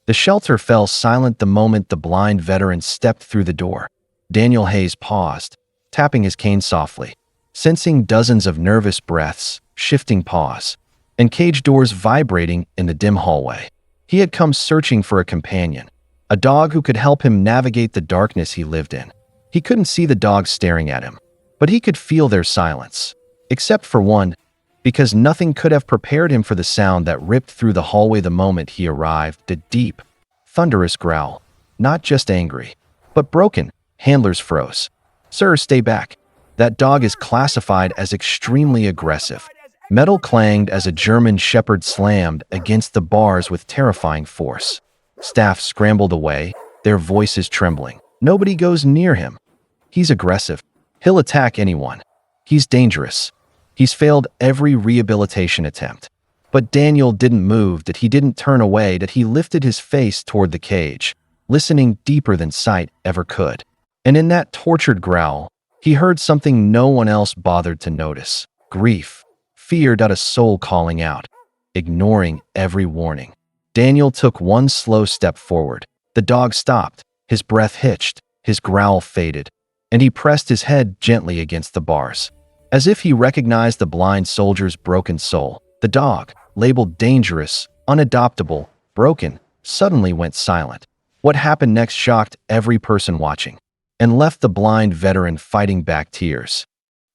The shelter fell silent the moment the blind veteran stepped through the door. Daniel Hayes paused, tapping his cane softly, sensing dozens of nervous breaths, shifting paws, and cage doors vibrating in the dim hallway. He had come searching for a companion, a dog who could help him navigate the darkness he lived in. He couldn't see the dogs staring at him, but he could feel their silence, except for one, because nothing could have prepared him for the sound that ripped through the hallway the moment he arrived. A deep, thunderous growl, not just angry, but broken. Handlers froze. "Sir, stay back. That dog is classified as extremely aggressive." Metal clanged as a German shepherd slammed against the bars with terrifying force. Staff scrambled away, their voices trembling. "Nobody goes near him. He's aggressive. He'll attack anyone. He's dangerous. He's failed every rehabilitation attempt." But Daniel didn't move, that he didn't turn away, that he lifted his face toward the cage, listening deeper than sight ever could. And in that tortured growl, he heard something no one else bothered to notice. Grief, fear, a soul calling out, ignoring every warning. Daniel took one slow step forward. The dog stopped, his breath hitched, his growl faded, and he pressed his head gently against the bars. As if he recognized the blind soldier's broken soul, the dog, labeled dangerous, unadoptable, broken, suddenly went silent. What happened next shocked every person watching, and left the blind veteran fighting back tears.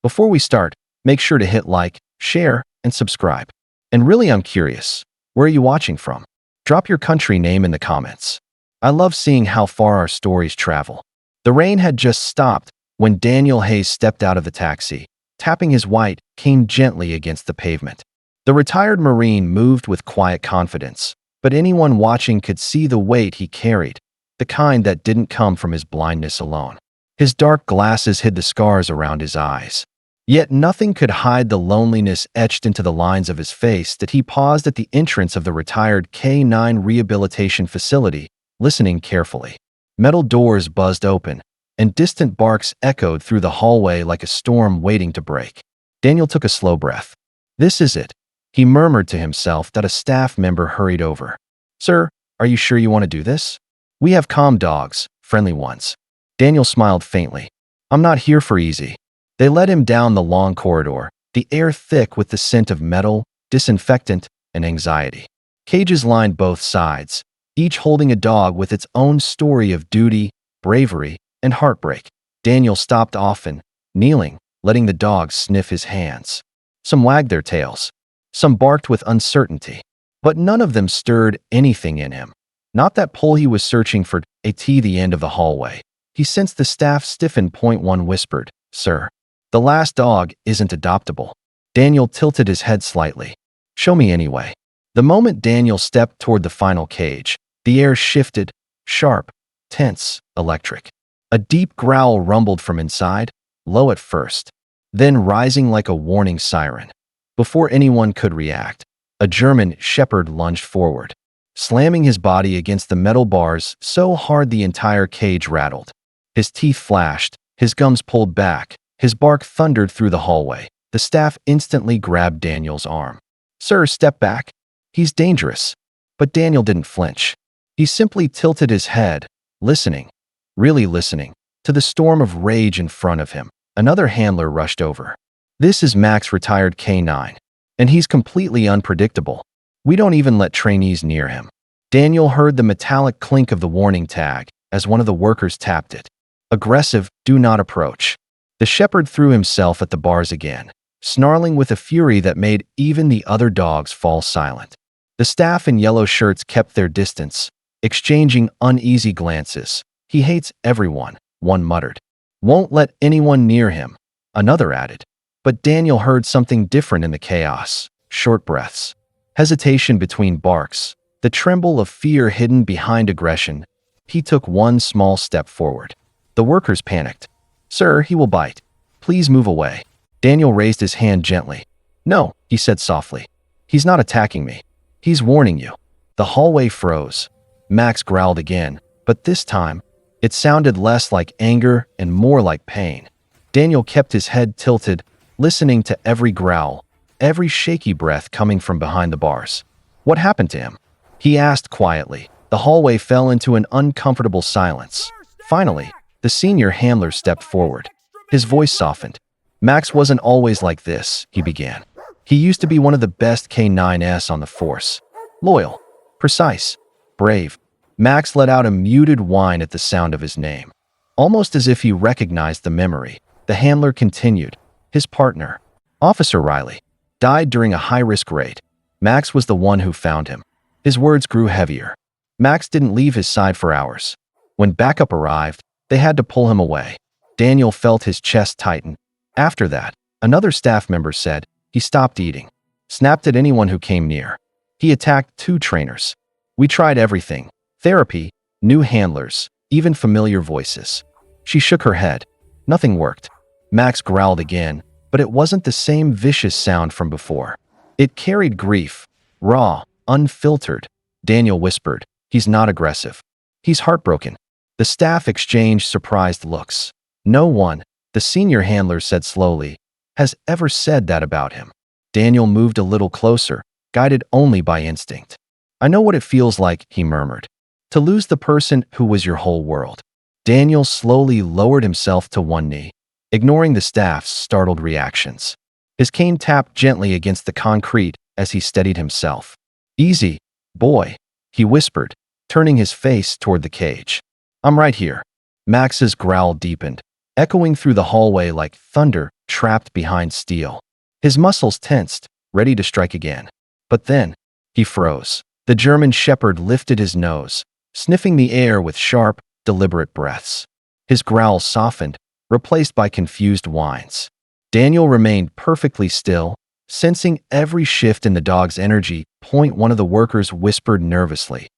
Before we start, make sure to hit like, share, and subscribe. And really, I'm curious, where are you watching from? Drop your country name in the comments. I love seeing how far our stories travel. The rain had just stopped when Daniel Hayes stepped out of the taxi, tapping his white cane gently against the pavement. The retired Marine moved with quiet confidence, but anyone watching could see the weight he carried, the kind that didn't come from his blindness alone. His dark glasses hid the scars around his eyes. Yet nothing could hide the loneliness etched into the lines of his face. That he paused at the entrance of the retired K9 rehabilitation facility, listening carefully. Metal doors buzzed open, and distant barks echoed through the hallway like a storm waiting to break. Daniel took a slow breath. "This is it," he murmured to himself. That a staff member hurried over. "Sir, are you sure you want to do this? We have calm dogs, friendly ones." Daniel smiled faintly. "I'm not here for easy." They led him down the long corridor, the air thick with the scent of metal, disinfectant, and anxiety. Cages lined both sides, each holding a dog with its own story of duty, bravery, and heartbreak. Daniel stopped often, kneeling, letting the dogs sniff his hands. Some wagged their tails. Some barked with uncertainty. But none of them stirred anything in him. Not that pull he was searching for. At the end of the hallway, he sensed the staff stiffen. One whispered, "Sir, the last dog isn't adoptable." Daniel tilted his head slightly. "Show me anyway." The moment Daniel stepped toward the final cage, the air shifted, sharp, tense, electric. A deep growl rumbled from inside, low at first, then rising like a warning siren. Before anyone could react, a German shepherd lunged forward, slamming his body against the metal bars so hard the entire cage rattled. His teeth flashed, his gums pulled back, his bark thundered through the hallway. The staff instantly grabbed Daniel's arm. "Sir, step back. He's dangerous." But Daniel didn't flinch. He simply tilted his head, listening, really listening, to the storm of rage in front of him. Another handler rushed over. "This is Max, retired K9, and he's completely unpredictable. We don't even let trainees near him." Daniel heard the metallic clink of the warning tag as one of the workers tapped it. "Aggressive, do not approach." The shepherd threw himself at the bars again, snarling with a fury that made even the other dogs fall silent. The staff in yellow shirts kept their distance, exchanging uneasy glances. "He hates everyone," one muttered. "Won't let anyone near him," another added. But Daniel heard something different in the chaos. Short breaths, hesitation between barks, the tremble of fear hidden behind aggression. He took one small step forward. The workers panicked. "Sir, he will bite. Please move away." Daniel raised his hand gently. "No," he said softly. "He's not attacking me. He's warning you." The hallway froze. Max growled again, but this time, it sounded less like anger and more like pain. Daniel kept his head tilted, listening to every growl, every shaky breath coming from behind the bars. "What happened to him?" he asked quietly, The hallway fell into an uncomfortable silence. Finally, the senior handler stepped forward. His voice softened. Max wasn't always like this, he began. He used to be one of the best K9s on the force. Loyal, precise, brave. Max let out a muted whine at the sound of his name. Almost as if he recognized the memory, the handler continued. His partner, Officer Riley, died during a high-risk raid. Max was the one who found him. His words grew heavier. Max didn't leave his side for hours. When backup arrived, they had to pull him away. Daniel felt his chest tighten. After that, another staff member said he stopped eating, snapped at anyone who came near. He attacked 2 trainers. We tried everything: therapy, new handlers, even familiar voices. She shook her head. Nothing worked. Max growled again, but it wasn't the same vicious sound from before. It carried grief, raw, unfiltered. Daniel whispered, "He's not aggressive. He's heartbroken." The staff exchanged surprised looks. No one, the senior handler said slowly, has ever said that about him. Daniel moved a little closer, guided only by instinct. "I know what it feels like," he murmured, "to lose the person who was your whole world." Daniel slowly lowered himself to one knee, ignoring the staff's startled reactions. His cane tapped gently against the concrete as he steadied himself. "Easy, boy," he whispered, turning his face toward the cage. "I'm right here." Max's growl deepened, echoing through the hallway like thunder trapped behind steel. His muscles tensed, ready to strike again. But then, he froze. The German shepherd lifted his nose, sniffing the air with sharp, deliberate breaths. His growl softened, replaced by confused whines. Daniel remained perfectly still, sensing every shift in the dog's energy. One of the workers whispered nervously,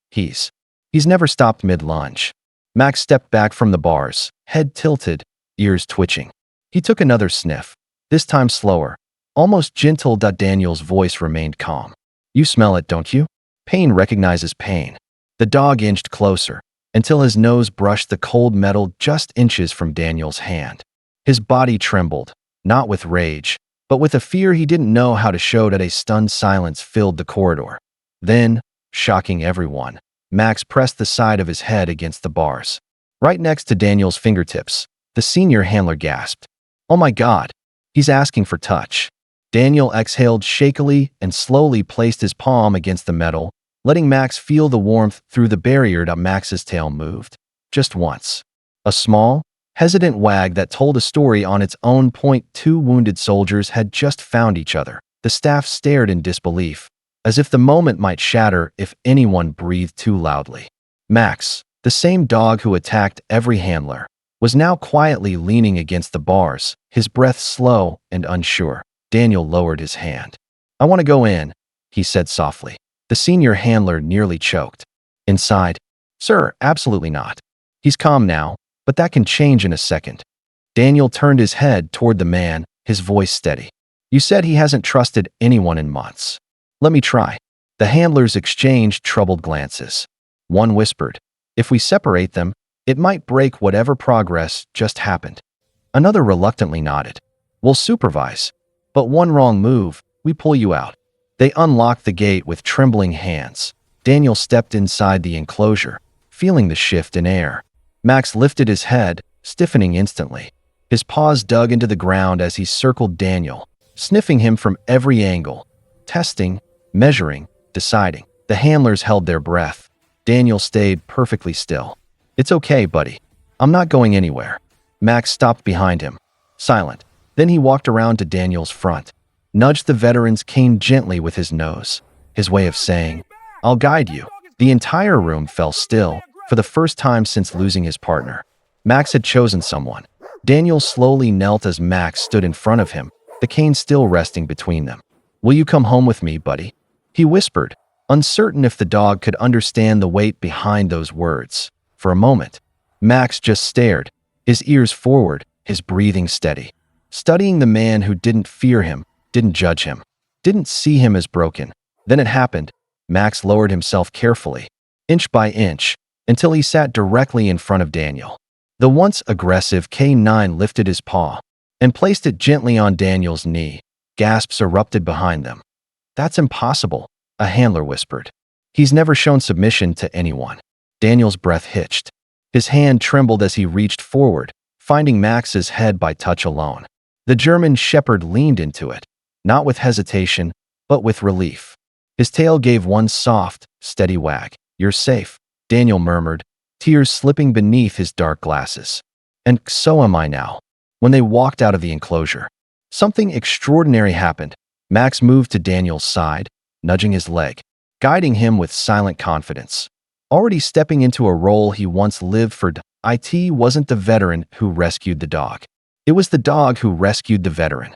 He's never stopped mid-lunge." Max stepped back from the bars, head tilted, ears twitching. He took another sniff, this time slower, almost gentle. Daniel's voice remained calm. "You smell it, don't you? Pain recognizes pain." The dog inched closer, until his nose brushed the cold metal just inches from Daniel's hand. His body trembled, not with rage, but with a fear he didn't know how to show. A stunned silence filled the corridor. Then, shocking everyone, Max pressed the side of his head against the bars. Right next to Daniel's fingertips, the senior handler gasped. "Oh my God, he's asking for touch." Daniel exhaled shakily and slowly placed his palm against the metal, letting Max feel the warmth through the barrier. Max's tail moved. Just once. A small, hesitant wag that told a story on its own. 2 wounded soldiers had just found each other. The staff stared in disbelief, as if the moment might shatter if anyone breathed too loudly. Max, the same dog who attacked every handler, was now quietly leaning against the bars, his breath slow and unsure. Daniel lowered his hand. "I want to go in," he said softly. The senior handler nearly choked. "Inside?" "Sir, absolutely not." "He's calm now, but that can change in a second." Daniel turned his head toward the man, his voice steady. "You said he hasn't trusted anyone in months. Let me try." The handlers exchanged troubled glances. One whispered, "If we separate them, it might break whatever progress just happened." Another reluctantly nodded. "We'll supervise. But one wrong move, we pull you out." They unlocked the gate with trembling hands. Daniel stepped inside the enclosure, feeling the shift in air. Max lifted his head, stiffening instantly. His paws dug into the ground as he circled Daniel, sniffing him from every angle, testing, measuring, deciding. The handlers held their breath. Daniel stayed perfectly still. "It's okay, buddy. I'm not going anywhere." Max stopped behind him, silent. Then he walked around to Daniel's front, nudged the veteran's cane gently with his nose, his way of saying, "I'll guide you." The entire room fell still, for the first time since losing his partner. Max had chosen someone. Daniel slowly knelt as Max stood in front of him, the cane still resting between them. "Will you come home with me, buddy?" he whispered, uncertain if the dog could understand the weight behind those words. For a moment, Max just stared, his ears forward, his breathing steady, studying the man who didn't fear him, didn't judge him, didn't see him as broken. Then it happened. Max lowered himself carefully, inch by inch, until he sat directly in front of Daniel. The once aggressive K9 lifted his paw and placed it gently on Daniel's knee. Gasps erupted behind them. "That's impossible," a handler whispered. "He's never shown submission to anyone." Daniel's breath hitched. His hand trembled as he reached forward, finding Max's head by touch alone. The German shepherd leaned into it, not with hesitation, but with relief. His tail gave one soft, steady wag. "You're safe," Daniel murmured, tears slipping beneath his dark glasses. "And so am I now." When they walked out of the enclosure, something extraordinary happened. Max moved to Daniel's side, nudging his leg, guiding him with silent confidence. Already stepping into a role he once lived for, it wasn't the veteran who rescued the dog. It was the dog who rescued the veteran.